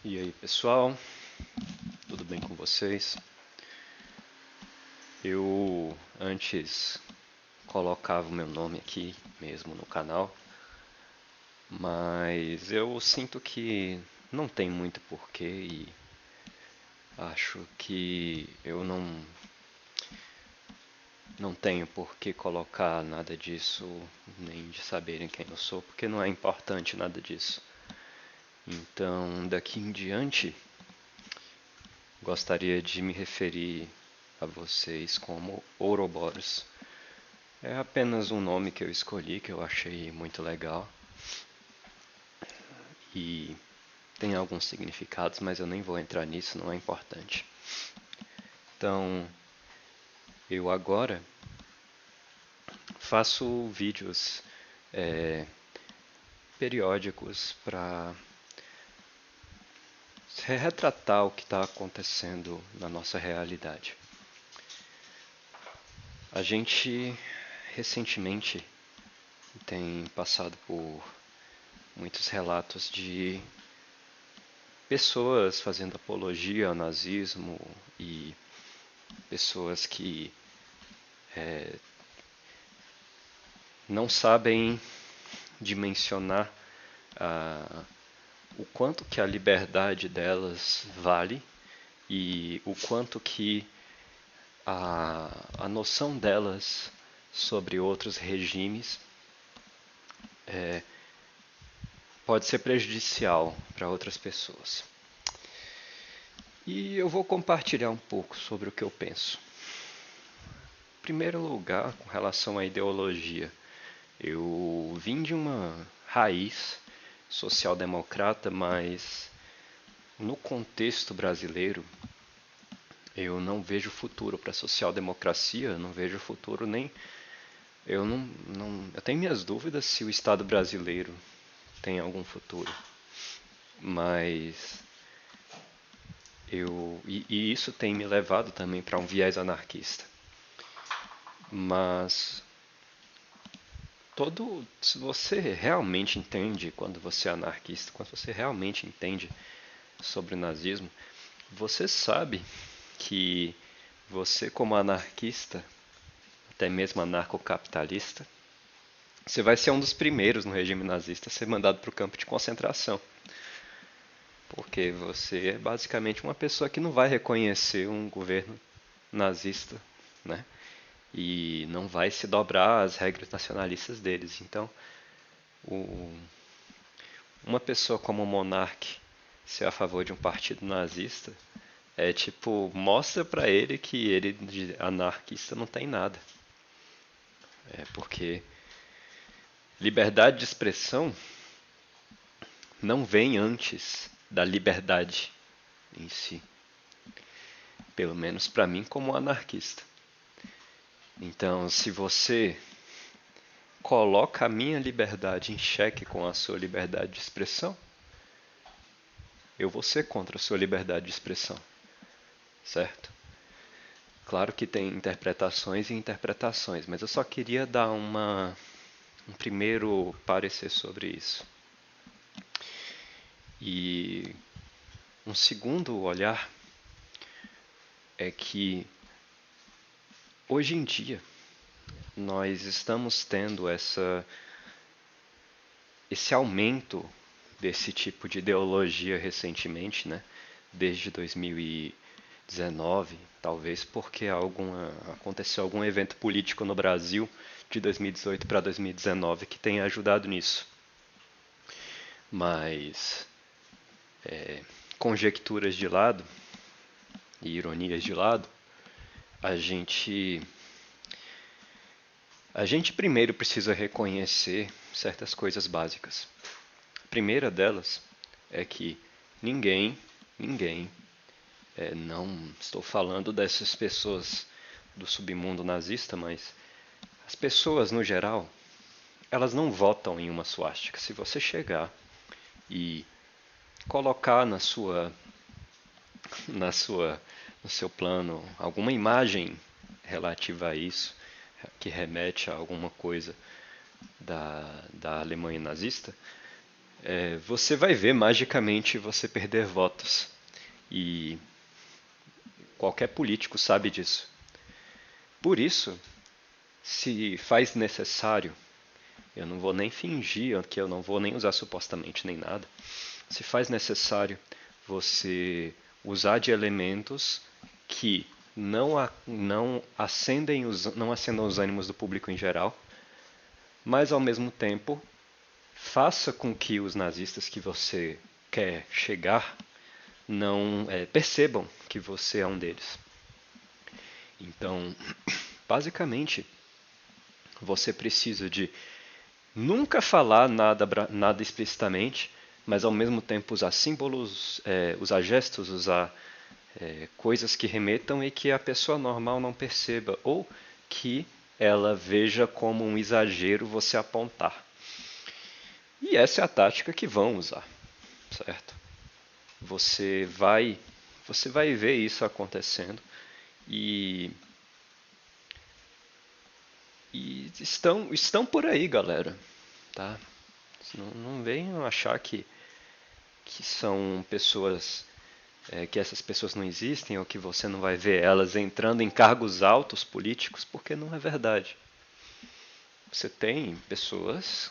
E aí, pessoal, tudo bem com vocês? Eu antes colocava o meu nome aqui mesmo no canal, mas eu sinto que não tem muito porquê e acho que eu não tenho por que colocar nada disso, nem de saberem quem eu sou, porque não é importante nada disso. Então, daqui em diante, gostaria de me referir a vocês como Ouroboros. É apenas um nome que eu escolhi, que eu achei muito legal. E tem alguns significados, mas eu nem vou entrar nisso, não é importante. Então, eu agora faço vídeos periódicos para retratar o que está acontecendo na nossa realidade. A gente recentemente tem passado por muitos relatos de pessoas fazendo apologia ao nazismo e pessoas que não sabem dimensionar o quanto que a liberdade delas vale e o quanto que a noção delas sobre outros regimes pode ser prejudicial para outras pessoas. E eu vou compartilhar um pouco sobre o que eu penso. Em primeiro lugar, com relação à ideologia, eu vim de uma raiz social-democrata, mas no contexto brasileiro eu não vejo futuro para a social-democracia, não vejo futuro nem. Eu tenho minhas dúvidas se o Estado brasileiro tem algum futuro, mas e isso tem me levado também para um viés anarquista. Mas se você realmente entende quando você é anarquista, quando você realmente entende sobre o nazismo, você sabe que você como anarquista, até mesmo anarcocapitalista, você vai ser um dos primeiros no regime nazista a ser mandado para o campo de concentração. Porque você é basicamente uma pessoa que não vai reconhecer um governo nazista, né? E não vai se dobrar às regras nacionalistas deles. Então, uma pessoa como o Monark ser a favor de um partido nazista é tipo, mostra pra ele que ele de anarquista não tem nada. Porque liberdade de expressão não vem antes da liberdade em si. Pelo menos para mim como anarquista. Então, se você coloca a minha liberdade em xeque com a sua liberdade de expressão, eu vou ser contra a sua liberdade de expressão, certo? Claro que tem interpretações e interpretações, mas eu só queria dar um primeiro parecer sobre isso. E um segundo olhar é que hoje em dia nós estamos tendo esse aumento desse tipo de ideologia recentemente, né? Desde 2019, talvez porque aconteceu algum evento político no Brasil de 2018 para 2019 que tenha ajudado nisso. Mas conjecturas de lado e ironias de lado, a gente primeiro precisa reconhecer certas coisas básicas. A primeira delas é que ninguém, não estou falando dessas pessoas do submundo nazista, mas as pessoas no geral, elas não votam em uma suástica. Se você chegar e colocar no seu plano alguma imagem relativa a isso, que remete a alguma coisa da Alemanha nazista, você vai ver magicamente você perder votos. E qualquer político sabe disso. Por isso, se faz necessário, eu não vou nem fingir que eu não vou nem usar supostamente nem nada, se faz necessário você usar de elementos que não acendam os ânimos do público em geral, mas ao mesmo tempo faça com que os nazistas que você quer chegar não percebam que você é um deles. Então, basicamente, você precisa de nunca falar nada explicitamente, mas ao mesmo tempo usar símbolos, usar gestos, usar coisas que remetam e que a pessoa normal não perceba, ou que ela veja como um exagero você apontar. E essa é a tática que vão usar, certo? Você vai, você vai ver isso acontecendo e, estão por aí, galera, tá? Não venham achar que são pessoas, que essas pessoas não existem ou que você não vai ver elas entrando em cargos altos políticos, porque não é verdade. Você tem pessoas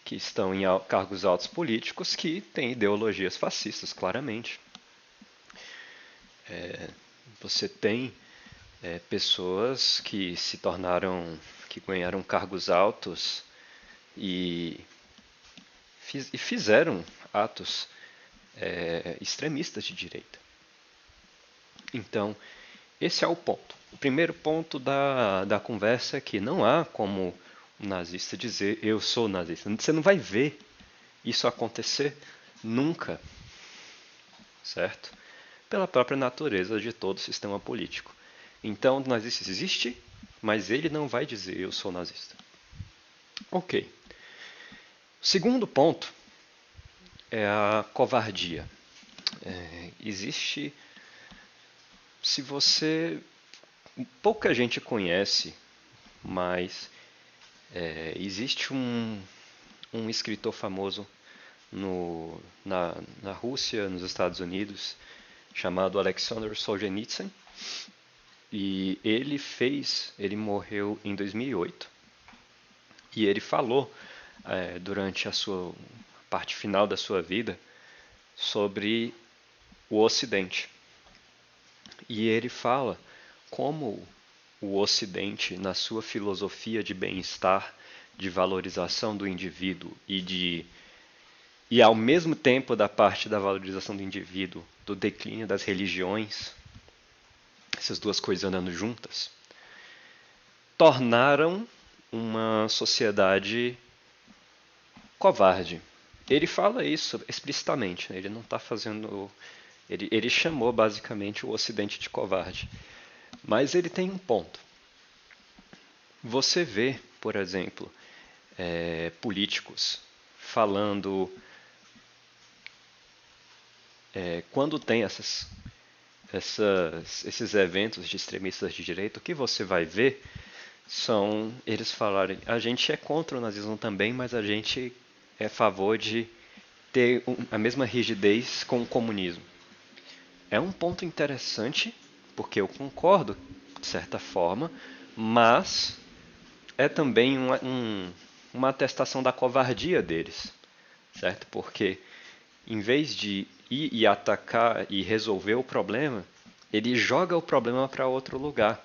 que estão em cargos altos políticos que têm ideologias fascistas, claramente. Você tem pessoas que se tornaram, que ganharam cargos altos e, e fizeram atos extremistas de direita. Então, esse é o ponto. O primeiro ponto da conversa é que não há como um nazista dizer eu sou nazista. Você não vai ver isso acontecer nunca, certo? Pela própria natureza de todo o sistema político. Então, o nazista existe, mas ele não vai dizer eu sou nazista. Ok. O segundo ponto é a covardia. Existe, se você, pouca gente conhece, mas existe um escritor famoso na Rússia, nos Estados Unidos, chamado Alexander Solzhenitsyn, e ele morreu em 2008, e ele falou durante a sua parte final da sua vida sobre o Ocidente. E ele fala como o Ocidente, na sua filosofia de bem-estar, de valorização do indivíduo e ao mesmo tempo da parte da valorização do indivíduo, do declínio das religiões, essas duas coisas andando juntas, tornaram uma sociedade covarde. Ele fala isso explicitamente, né? Ele não está fazendo. Ele chamou basicamente o Ocidente de covarde. Mas ele tem um ponto. Você vê, por exemplo, políticos falando. Quando tem esses eventos de extremistas de direita, o que você vai ver são eles falarem: a gente é contra o nazismo também, mas a gente é a favor de ter a mesma rigidez com o comunismo. É um ponto interessante, porque eu concordo, de certa forma, mas é também uma atestação da covardia deles, certo? Porque em vez de ir e atacar e resolver o problema, ele joga o problema para outro lugar,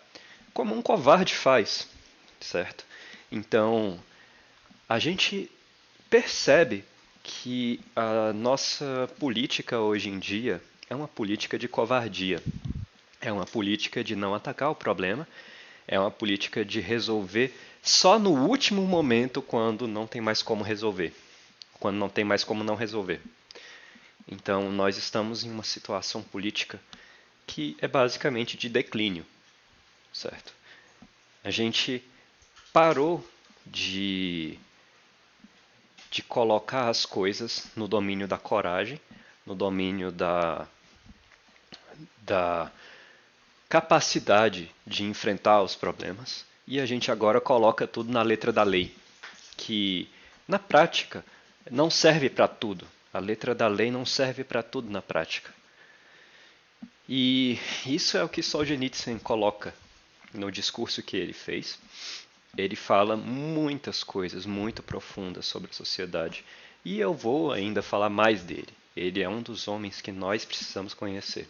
como um covarde faz, certo? Então, a gente percebe que a nossa política hoje em dia é uma política de covardia. É uma política de não atacar o problema, é uma política de resolver só no último momento quando não tem mais como resolver, quando não tem mais como não resolver. Então, nós estamos em uma situação política que é basicamente de declínio, certo? A gente parou de colocar as coisas no domínio da coragem, no domínio da capacidade de enfrentar os problemas, e a gente agora coloca tudo na letra da lei, que na prática não serve para tudo. A letra da lei não serve para tudo na prática. E isso é o que Solzhenitsyn coloca no discurso que ele fez. Ele fala muitas coisas muito profundas sobre a sociedade. E eu vou ainda falar mais dele. Ele é um dos homens que nós precisamos conhecer.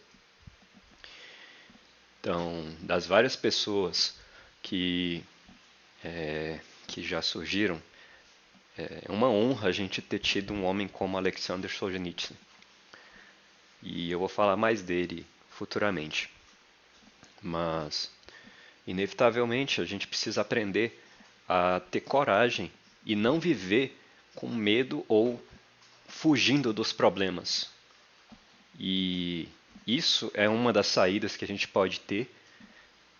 Então, das várias pessoas que, que já surgiram, é uma honra a gente ter tido um homem como Alexander Solzhenitsyn. E eu vou falar mais dele futuramente. Mas, inevitavelmente, a gente precisa aprender a ter coragem e não viver com medo ou fugindo dos problemas. E isso é uma das saídas que a gente pode ter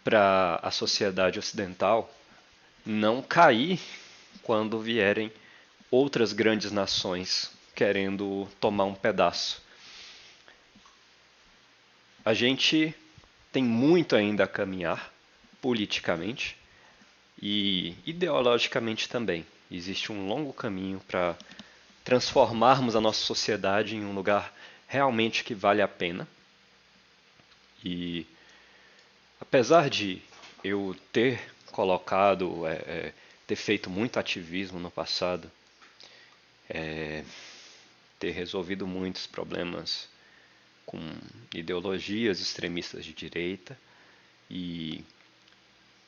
para a sociedade ocidental não cair quando vierem outras grandes nações querendo tomar um pedaço. A gente tem muito ainda a caminhar politicamente e ideologicamente também. Existe um longo caminho para transformarmos a nossa sociedade em um lugar realmente que vale a pena. E apesar de eu ter colocado, ter feito muito ativismo no passado, ter resolvido muitos problemas com ideologias extremistas de direita e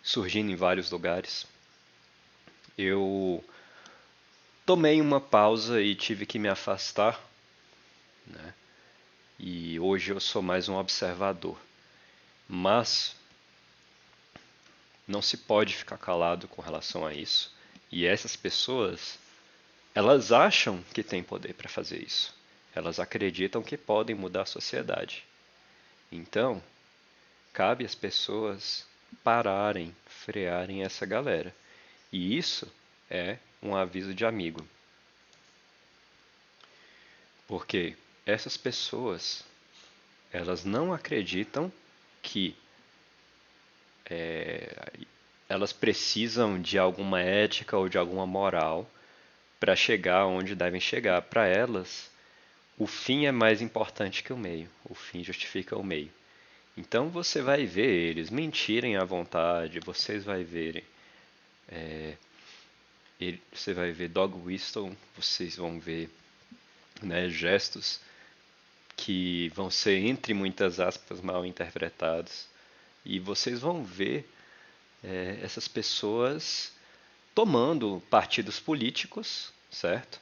surgindo em vários lugares, eu tomei uma pausa e tive que me afastar, né? E hoje eu sou mais um observador. Mas não se pode ficar calado com relação a isso. E essas pessoas, elas acham que têm poder para fazer isso. Elas acreditam que podem mudar a sociedade. Então, cabe às pessoas pararem, frearem essa galera. E isso é um aviso de amigo. Porque essas pessoas, elas não acreditam que elas precisam de alguma ética ou de alguma moral para chegar onde devem chegar. Para elas, o fim é mais importante que o meio. O fim justifica o meio. Então você vai ver eles mentirem à vontade, você vai ver dog whistle, vocês vão ver, né, gestos que vão ser, entre muitas aspas, mal interpretados. E vocês vão ver essas pessoas tomando partidos políticos, certo?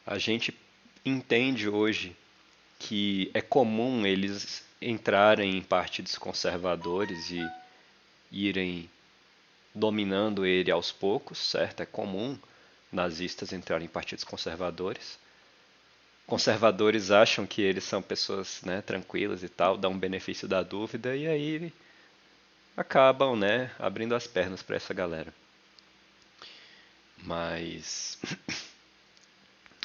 A gente entende hoje que é comum eles entrarem em partidos conservadores e irem dominando ele aos poucos, certo? É comum nazistas entrarem em partidos conservadores. Conservadores acham que eles são pessoas, né, tranquilas e tal, dão um benefício da dúvida e aí acabam, né, abrindo as pernas para essa galera. Mas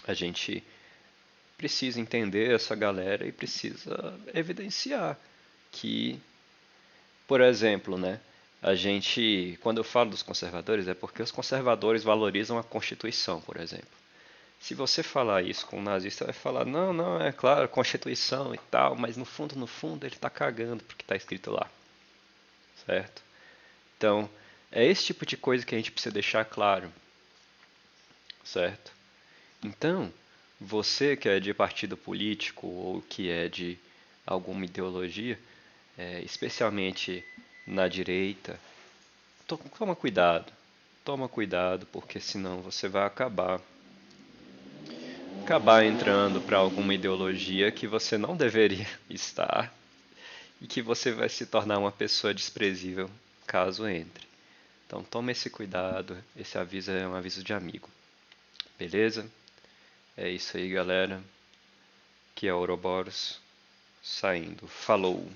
a gente precisa entender essa galera e precisa evidenciar que, por exemplo, né, a gente, quando eu falo dos conservadores, é porque os conservadores valorizam a Constituição, por exemplo. Se você falar isso com um nazista, vai falar, não, não, é claro, Constituição e tal, mas no fundo, ele está cagando porque está escrito lá, certo? Então, é esse tipo de coisa que a gente precisa deixar claro, certo? Então, você que é de partido político ou que é de alguma ideologia, especialmente na direita, toma cuidado. Toma cuidado, porque senão você vai acabar entrando para alguma ideologia que você não deveria estar e que você vai se tornar uma pessoa desprezível caso entre. Então tome esse cuidado, esse aviso é um aviso de amigo. Beleza? É isso aí, galera. Que é o Ouroboros saindo. Falou!